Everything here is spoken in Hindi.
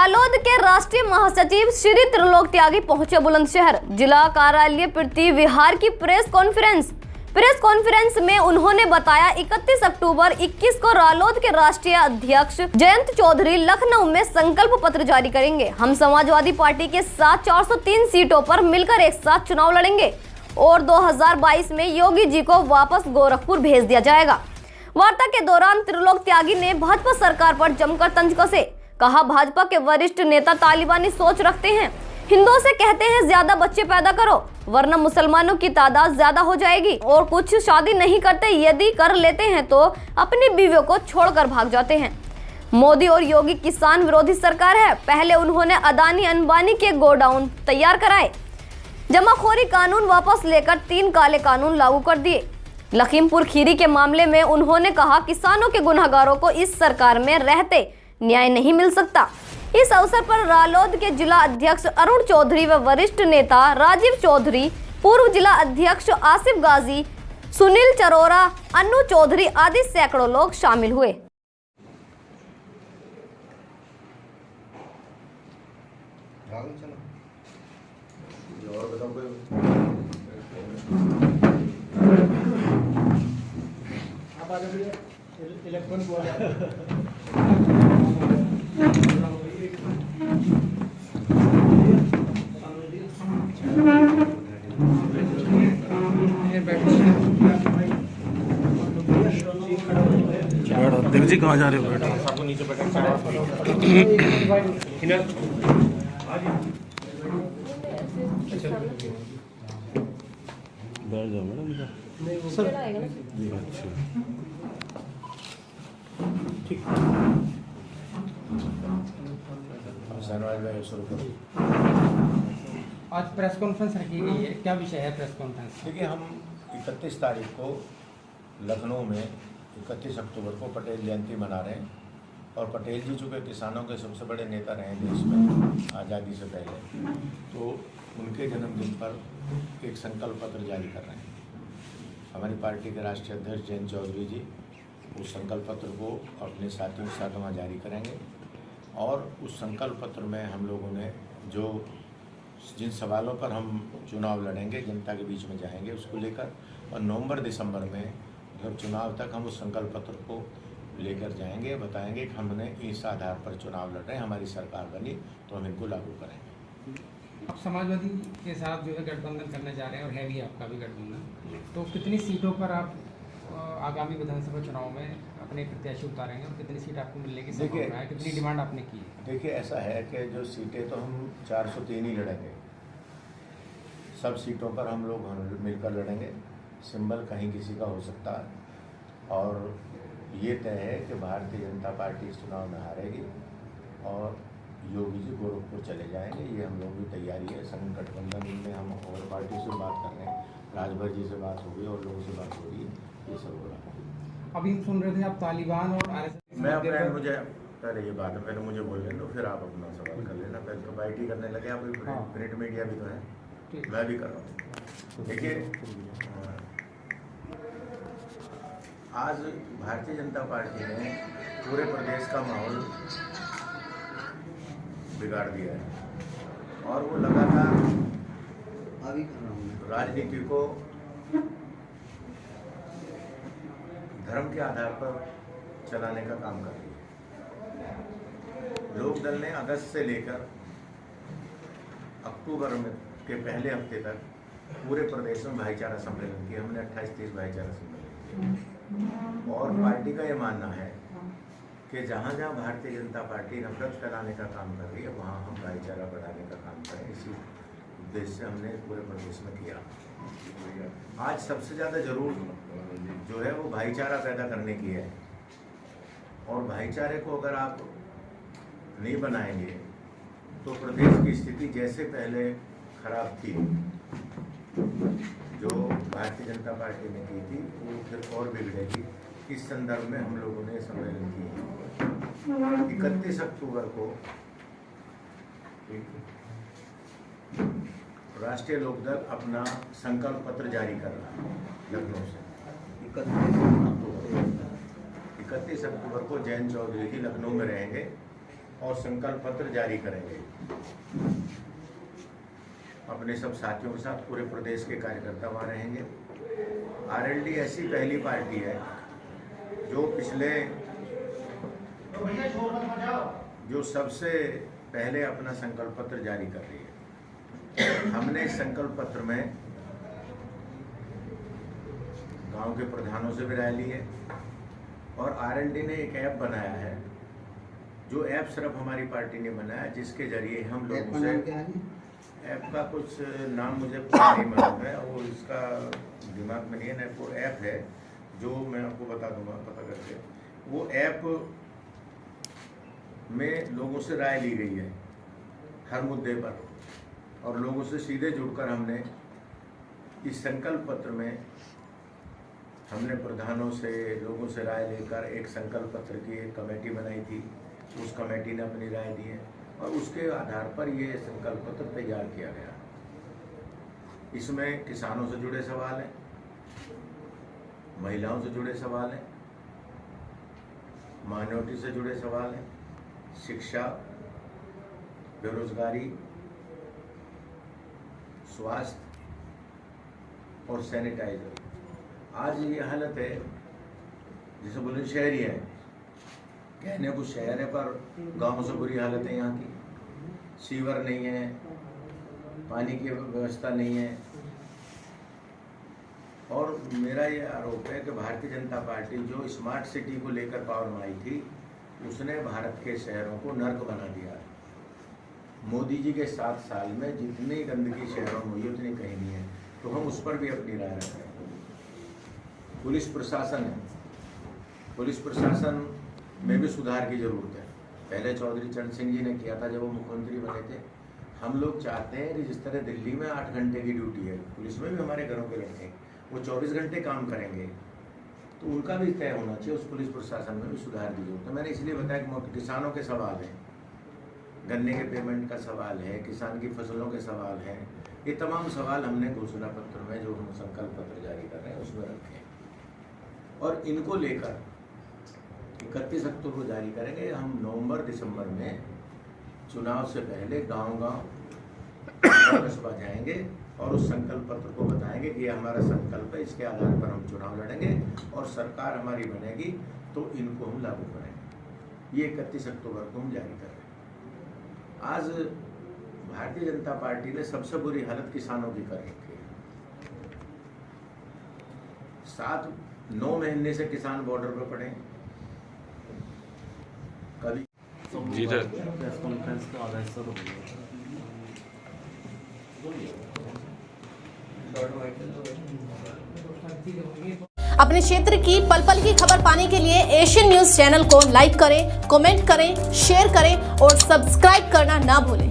रालोद के राष्ट्रीय महासचिव श्री त्रिलोक त्यागी पहुंचे बुलंदशहर। जिला कार्यालय प्रति विहार की प्रेस कॉन्फ्रेंस में उन्होंने बताया 31 अक्टूबर 21 को रालोद के राष्ट्रीय अध्यक्ष जयंत चौधरी लखनऊ में संकल्प पत्र जारी करेंगे। हम समाजवादी पार्टी के साथ 403 सीटों पर मिलकर एक साथ चुनाव लड़ेंगे और 2022 में योगी जी को वापस गोरखपुर भेज दिया जाएगा। वार्ता के दौरान त्रिलोक त्यागी ने भाजपा सरकार पर जमकर तंज कसे। कहा, भाजपा के वरिष्ठ नेता तालिबानी सोच रखते हैं। हिंदुओं से कहते हैं ज्यादा बच्चे पैदा करो वरना मुसलमानों की तादाद ज्यादा हो जाएगी, और कुछ शादी नहीं करते, यदि कर लेते हैं तो अपनी बीवियों को छोड़कर भाग जाते हैं। मोदी और योगी किसान विरोधी सरकार है। पहले उन्होंने अदानी अंबानी के गोडाउन तैयार कराए, जमाखोरी कानून वापस लेकर 3 काले कानून लागू कर दिए। लखीमपुर खीरी के मामले में उन्होंने कहा, किसानों के गुनहगारों को इस सरकार में रहते न्याय नहीं मिल सकता। इस अवसर पर रालोद के जिला अध्यक्ष अरुण चौधरी व वरिष्ठ नेता राजीव चौधरी, पूर्व जिला अध्यक्ष आसिफ गाजी, सुनील चरोरा, अन्नू चौधरी आदि सैकड़ों लोग शामिल हुए। देव जी कहाँ जा रहे हो? बैठो सबको नीचे बैठ जाओ मैडम सर। अच्छा ठीक। आज प्रेस कॉन्फ्रेंस रखी गई है, क्या विषय है प्रेस कॉन्फ्रेंस? देखिए, हम 31 तारीख को लखनऊ में 31 अक्टूबर को पटेल जयंती मना रहे हैं और पटेल जी चूँकि किसानों के सबसे बड़े नेता रहे देश में आज़ादी से पहले, तो उनके जन्मदिन पर एक संकल्प पत्र जारी कर रहे हैं। हमारी पार्टी के राष्ट्रीय अध्यक्ष जयंत चौधरी जी उस संकल्प पत्र को अपने साथियों के साथ वहाँ जारी करेंगे और उस संकल्प पत्र में हम लोगों ने जिन सवालों पर हम चुनाव लड़ेंगे, जनता के बीच में जाएंगे, उसको लेकर और नवंबर दिसंबर में जब चुनाव तक हम उस संकल्प पत्र को लेकर जाएंगे, बताएंगे कि हमने इस आधार पर चुनाव लड़ रहे हैं, हमारी सरकार बनी तो हम इनको लागू करेंगे। आप समाजवादी के साथ जो है गठबंधन करने जा रहे हैं और है भी आपका भी गठबंधन, तो कितनी सीटों पर आप आगामी विधानसभा चुनाव में अपने प्रत्याशी उतारेंगे और कितनी सीट आपको मिलने की संभावना है, कितनी डिमांड आपने की है? देखिए, ऐसा है कि जो सीटें तो हम 403 ही लड़ेंगे, सब सीटों पर हम लोग मिलकर लड़ेंगे। सिंबल कहीं किसी का हो सकता है और ये तय है कि भारतीय जनता पार्टी इस चुनाव में हारेगी और योगी जी गोरखपुर चले जाएंगे। ये हम लोग की तैयारी है। संघ गठबंधन में हम और पार्टी से बात कर रहे हैं, राजभर जी से बात हो गई और लोगों से बात हो रही है, ये सब हो रहा है। अभी हम सुन रहे थे आप तालिबान और RSS। मैं अपने मुझे पहले ये बात है, पहले मुझे बोलने दो, फिर आप अपना सवाल कर लेना। पहले तो पार्टी करने लगे, आप प्रिंट मीडिया भी तो है, मैं भी कर रहा हूँ। देखिए, आज भारतीय जनता पार्टी ने पूरे प्रदेश का माहौल बिगाड़ दिया है और वो लगातार राजनीति को धर्म के आधार पर चलाने का काम कर रही है। लोकदल ने अगस्त से लेकर अक्टूबर में के पहले हफ्ते तक पूरे प्रदेश में भाईचारा सम्मेलन किया। हमने 28-30 भाईचारा सम्मेलन किए और पार्टी का ये मानना है कि जहाँ जहाँ भारतीय जनता पार्टी नफरत फैलाने का काम कर रही है, वहाँ हम भाईचारा बढ़ाने का काम करें। इसी उद्देश्य से हमने पूरे प्रदेश में किया। आज सबसे ज़्यादा जरूरत जो है वो भाईचारा पैदा करने की है और भाईचारे को अगर आप नहीं बनाएंगे तो प्रदेश की स्थिति जैसे पहले खराब थी, जो भारतीय जनता पार्टी ने की थी, वो फिर और बिगड़ेगी। इस संदर्भ में हम लोगों ने सम्मेलन किए। 31 अक्टूबर को राष्ट्रीय लोकदल अपना संकल्प पत्र जारी कर रहा है लखनऊ से। 31 अक्टूबर को जयंत चौधरी जी लखनऊ में रहेंगे और संकल्प पत्र जारी करेंगे अपने सब साथियों के साथ। पूरे प्रदेश के कार्यकर्ता वहाँ रहेंगे। आरएलडी ऐसी पहली पार्टी है जो जो सबसे पहले अपना संकल्प पत्र जारी कर रही है। हमने इस संकल्प पत्र में गांव के प्रधानों से भी राय ली है और आरएलडी ने एक ऐप बनाया है, जो ऐप सिर्फ हमारी पार्टी ने बनाया, जिसके जरिए हम लोगों से ऐप का कुछ नाम मुझे नहीं मालूम है, वो इसका दिमाग में नहीं है ना। वो ऐप है जो मैं आपको बता दूंगा पता करके। वो ऐप में लोगों से राय ली गई है हर मुद्दे पर और लोगों से सीधे जुड़कर हमने इस संकल्प पत्र में हमने प्रधानों से लोगों से राय लेकर एक संकल्प पत्र की एक कमेटी बनाई थी। उस कमेटी ने अपनी राय दी है और उसके आधार पर ये संकल्प पत्र तैयार किया गया। इसमें किसानों से जुड़े सवाल हैं, महिलाओं से जुड़े सवाल हैं, माइनॉरिटी से जुड़े सवाल हैं, शिक्षा, बेरोजगारी, स्वास्थ्य और सैनिटाइजर। आज ये हालत है जैसे बुलंदशहर ही है, कहने को शहर है पर गांव से बुरी हालत है यहाँ की। सीवर नहीं है, पानी की व्यवस्था नहीं है। और मेरा ये आरोप है कि भारतीय जनता पार्टी जो स्मार्ट सिटी को लेकर पावर में आई थी, उसने भारत के शहरों को नर्क बना दिया। मोदी जी के 7 साल में जितनी गंदगी शहरों में हुई उतनी कहीं नहीं है। तो हम उस पर भी अपनी राय रखते हैं। पुलिस प्रशासन है, पुलिस प्रशासन में भी सुधार की जरूरत है। पहले चौधरी चरण सिंह जी ने किया था जब वो मुख्यमंत्री बने थे। हम लोग चाहते हैं कि जिस तरह दिल्ली में 8 घंटे की ड्यूटी है, पुलिस में भी हमारे घरों के लड़के वो 24 घंटे काम करेंगे, तो उनका भी तय होना चाहिए। उस पुलिस प्रशासन में भी सुधार की जरूरत है। मैंने इसलिए बताया कि किसानों के सवाल हैं, गन्ने के पेमेंट का सवाल है, किसान की फसलों के सवाल हैं। ये तमाम सवाल हमने घोषणा पत्र में जो हम संकल्प पत्र जारी कर रहे हैं उसमें रखे हैं और इनको लेकर 31 अक्टूबर को जारी करेंगे। हम नवंबर-दिसंबर में चुनाव से पहले गांव-गांव कस्बा जाएंगे और उस संकल्प पत्र को बताएंगे कि ये हमारा संकल्प है, इसके आधार पर हम चुनाव लड़ेंगे और सरकार हमारी बनेगी तो इनको हम लागू करेंगे। ये 31 अक्टूबर को हम जारी कर रहे हैं। आज भारतीय जनता पार्टी ने सबसे बुरी हालत किसानों की कर रखी है। 7-9 महीने से किसान बॉर्डर पर पड़े हैं। कभी जी सर, प्रेस कॉन्फ्रेंस का आदेश सर हो गया। अपने क्षेत्र की पल पल की खबर पाने के लिए एशियन न्यूज चैनल को लाइक करें, कमेंट करें, शेयर करें और सब्सक्राइब करना ना भूलें।